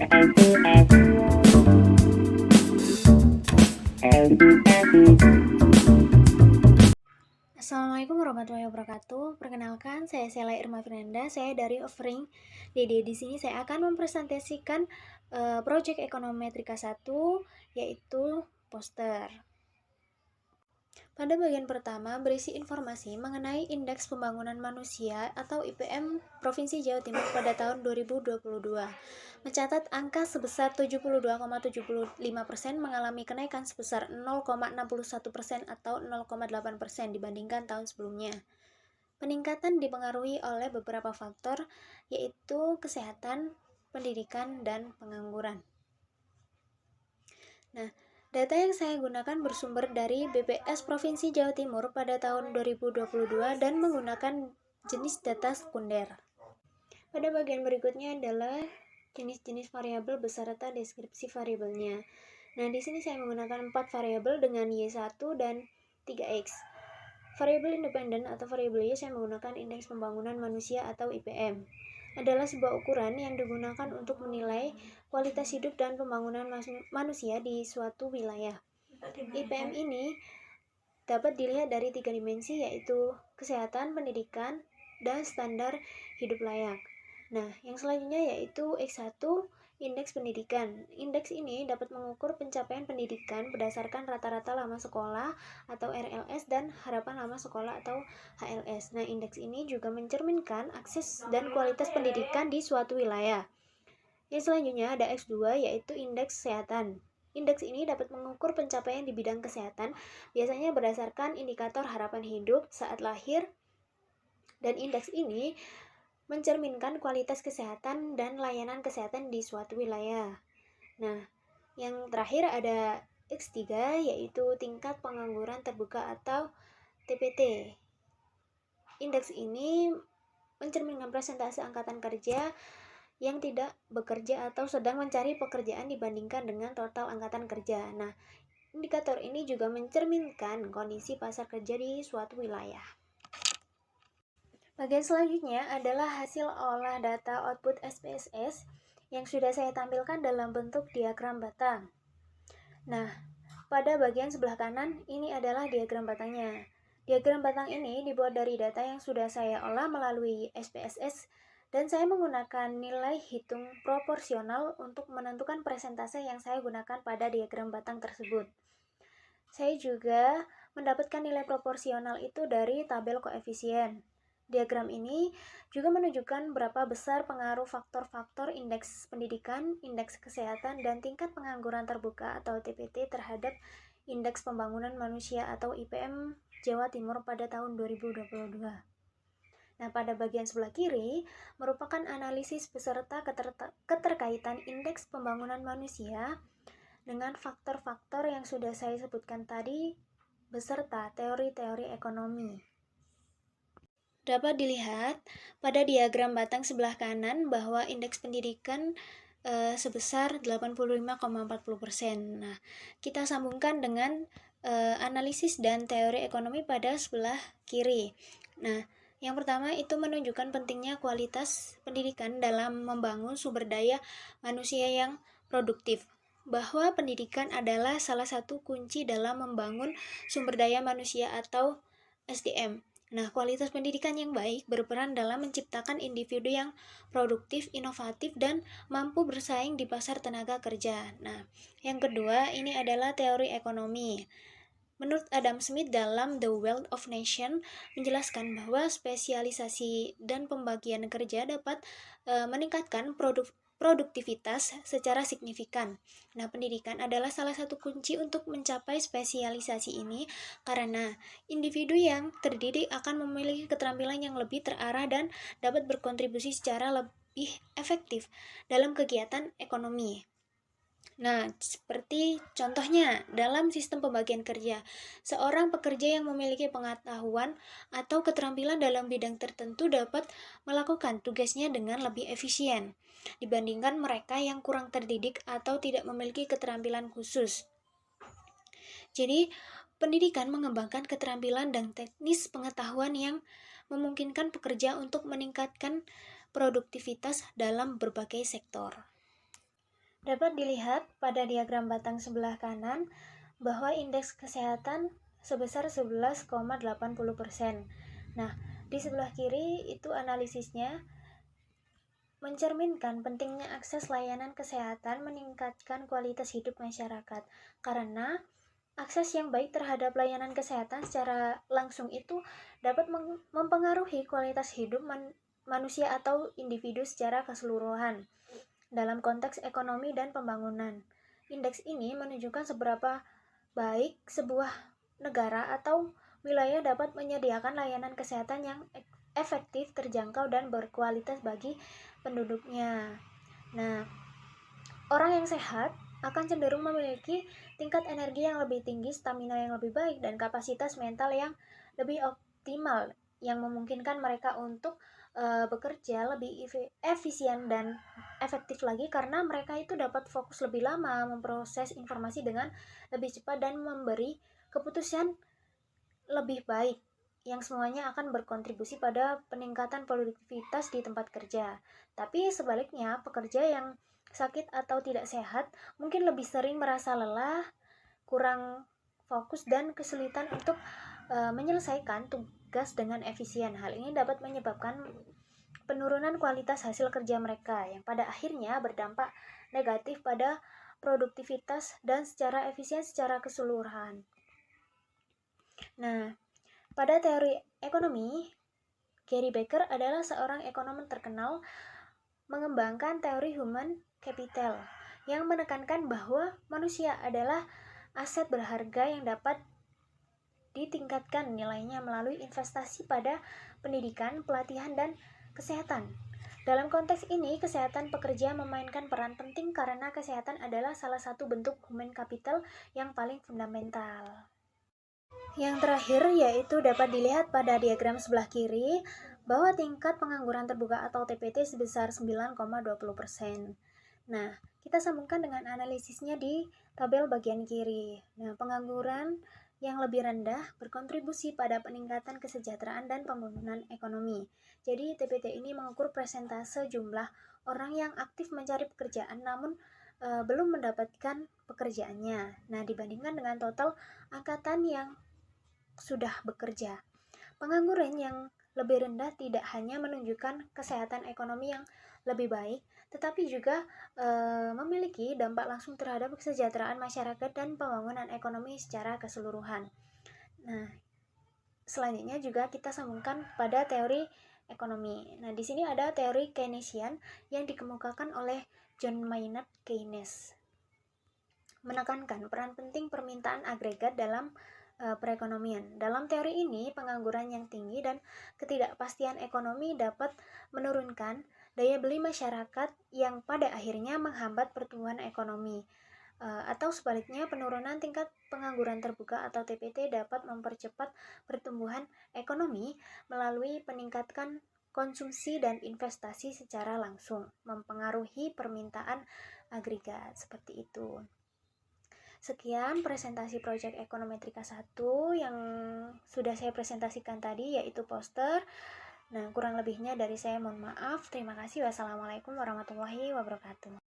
Assalamualaikum warahmatullahi wabarakatuh. Perkenalkan, saya Sela Irma Fernanda. Saya dari Offering DD. Di sini saya akan mempresentasikan proyek ekonometrika 1, yaitu poster. Pada bagian pertama berisi informasi mengenai Indeks Pembangunan Manusia atau IPM Provinsi Jawa Timur pada tahun 2022. Mencatat angka sebesar 72,75% mengalami kenaikan sebesar 0,61% atau 0,8% dibandingkan tahun sebelumnya. Peningkatan dipengaruhi oleh beberapa faktor, yaitu kesehatan, pendidikan, dan pengangguran. Nah, data yang saya gunakan bersumber dari BPS Provinsi Jawa Timur pada tahun 2022 dan menggunakan jenis data sekunder. Pada bagian berikutnya adalah jenis-jenis variabel beserta deskripsi variabelnya. Nah, di sini saya menggunakan 4 variabel dengan Y1 dan 3X. Variabel independen atau variabel Y saya menggunakan Indeks Pembangunan Manusia atau IPM. Adalah sebuah ukuran yang digunakan untuk menilai kualitas hidup dan pembangunan manusia di suatu wilayah. IPM ini dapat dilihat dari 3 dimensi, yaitu kesehatan, pendidikan, dan standar hidup layak. Nah, yang selanjutnya yaitu X1, Indeks Pendidikan. Indeks ini dapat mengukur pencapaian pendidikan berdasarkan rata-rata lama sekolah atau RLS dan harapan lama sekolah atau HLS. Nah, indeks ini juga mencerminkan akses dan kualitas pendidikan di suatu wilayah. Yang selanjutnya ada X2, yaitu Indeks Kesehatan. Indeks ini dapat mengukur pencapaian di bidang kesehatan, biasanya berdasarkan indikator harapan hidup saat lahir, dan indeks ini mencerminkan kualitas kesehatan dan layanan kesehatan di suatu wilayah. Nah, yang terakhir ada X3, yaitu tingkat pengangguran terbuka atau TPT. Indeks ini mencerminkan persentase angkatan kerja yang tidak bekerja atau sedang mencari pekerjaan dibandingkan dengan total angkatan kerja. Nah, indikator ini juga mencerminkan kondisi pasar kerja di suatu wilayah. Bagian selanjutnya adalah hasil olah data output SPSS yang sudah saya tampilkan dalam bentuk diagram batang. Nah, pada bagian sebelah kanan ini adalah diagram batangnya. Diagram batang ini dibuat dari data yang sudah saya olah melalui SPSS dan saya menggunakan nilai hitung proporsional untuk menentukan persentase yang saya gunakan pada diagram batang tersebut. Saya juga mendapatkan nilai proporsional itu dari tabel koefisien. Diagram ini juga menunjukkan berapa besar pengaruh faktor-faktor indeks pendidikan, indeks kesehatan, dan tingkat pengangguran terbuka atau TPT terhadap Indeks Pembangunan Manusia atau IPM Jawa Timur pada tahun 2022. Nah, pada bagian sebelah kiri merupakan analisis beserta keterkaitan Indeks Pembangunan Manusia dengan faktor-faktor yang sudah saya sebutkan tadi beserta teori-teori ekonomi. Dapat dilihat pada diagram batang sebelah kanan bahwa indeks pendidikan sebesar 85,40%. Nah, kita sambungkan dengan analisis dan teori ekonomi pada sebelah kiri. Nah, yang pertama itu menunjukkan pentingnya kualitas pendidikan dalam membangun sumber daya manusia yang produktif. Bahwa pendidikan adalah salah satu kunci dalam membangun sumber daya manusia atau SDM. Nah, kualitas pendidikan yang baik berperan dalam menciptakan individu yang produktif, inovatif, dan mampu bersaing di pasar tenaga kerja. Nah, yang kedua ini adalah teori ekonomi. Menurut Adam Smith dalam The Wealth of Nations menjelaskan bahwa spesialisasi dan pembagian kerja dapat meningkatkan produktivitas secara signifikan. Nah, pendidikan adalah salah satu kunci untuk mencapai spesialisasi ini karena individu yang terdidik akan memiliki keterampilan yang lebih terarah dan dapat berkontribusi secara lebih efektif dalam kegiatan ekonomi. Nah, seperti contohnya dalam sistem pembagian kerja, seorang pekerja yang memiliki pengetahuan atau keterampilan dalam bidang tertentu dapat melakukan tugasnya dengan lebih efisien dibandingkan mereka yang kurang terdidik atau tidak memiliki keterampilan khusus. Jadi, pendidikan mengembangkan keterampilan dan teknis pengetahuan yang memungkinkan pekerja untuk meningkatkan produktivitas dalam berbagai sektor. Dapat dilihat pada diagram batang sebelah kanan bahwa indeks kesehatan sebesar 11,80%. Nah, di sebelah kiri itu analisisnya mencerminkan pentingnya akses layanan kesehatan meningkatkan kualitas hidup masyarakat. Karena akses yang baik terhadap layanan kesehatan secara langsung itu dapat mempengaruhi kualitas hidup manusia atau individu secara keseluruhan. Dalam konteks ekonomi dan pembangunan, indeks ini menunjukkan seberapa baik sebuah negara atau wilayah dapat menyediakan layanan kesehatan yang efektif, terjangkau, dan berkualitas bagi penduduknya. Nah, orang yang sehat akan cenderung memiliki tingkat energi yang lebih tinggi, stamina yang lebih baik, dan kapasitas mental yang lebih optimal, yang memungkinkan mereka untuk bekerja lebih efisien dan efektif lagi karena mereka itu dapat fokus lebih lama, memproses informasi dengan lebih cepat dan memberi keputusan lebih baik yang semuanya akan berkontribusi pada peningkatan produktivitas di tempat kerja. Tapi sebaliknya, pekerja yang sakit atau tidak sehat mungkin lebih sering merasa lelah, kurang fokus dan kesulitan untuk menyelesaikan tugas dengan efisien. Hal ini dapat menyebabkan penurunan kualitas hasil kerja mereka yang pada akhirnya berdampak negatif pada produktivitas dan secara efisien secara keseluruhan. Nah, pada teori ekonomi, Gary Becker adalah seorang ekonom terkenal mengembangkan teori human capital yang menekankan bahwa manusia adalah aset berharga yang dapat ditingkatkan nilainya melalui investasi pada pendidikan, pelatihan, dan kesehatan. Dalam konteks ini, kesehatan pekerja memainkan peran penting karena kesehatan adalah salah satu bentuk human capital yang paling fundamental. Yang terakhir yaitu dapat dilihat pada diagram sebelah kiri bahwa tingkat pengangguran terbuka atau TPT sebesar 9,20%. Nah, kita sambungkan dengan analisisnya di tabel bagian kiri. Nah, pengangguran yang lebih rendah berkontribusi pada peningkatan kesejahteraan dan pembangunan ekonomi. Jadi, TPT ini mengukur persentase jumlah orang yang aktif mencari pekerjaan namun belum mendapatkan pekerjaannya. Nah, dibandingkan dengan total angkatan yang sudah bekerja. Pengangguran yang lebih rendah tidak hanya menunjukkan kesehatan ekonomi yang lebih baik, tetapi juga memiliki dampak langsung terhadap kesejahteraan masyarakat dan pembangunan ekonomi secara keseluruhan. Nah, selanjutnya juga kita sambungkan pada teori ekonomi. Nah, di sini ada teori Keynesian yang dikemukakan oleh John Maynard Keynes. Menekankan peran penting permintaan agregat dalam perekonomian. Dalam teori ini, pengangguran yang tinggi dan ketidakpastian ekonomi dapat menurunkan daya beli masyarakat yang pada akhirnya menghambat pertumbuhan ekonomi. Atau sebaliknya, penurunan tingkat pengangguran terbuka atau TPT dapat mempercepat pertumbuhan ekonomi melalui peningkatan konsumsi dan investasi secara langsung, mempengaruhi permintaan agregat. Seperti itu. Sekian presentasi proyek Ekonometrika 1 yang sudah saya presentasikan tadi, yaitu poster. Nah, kurang lebihnya dari saya mohon maaf. Terima kasih. Wassalamualaikum warahmatullahi wabarakatuh.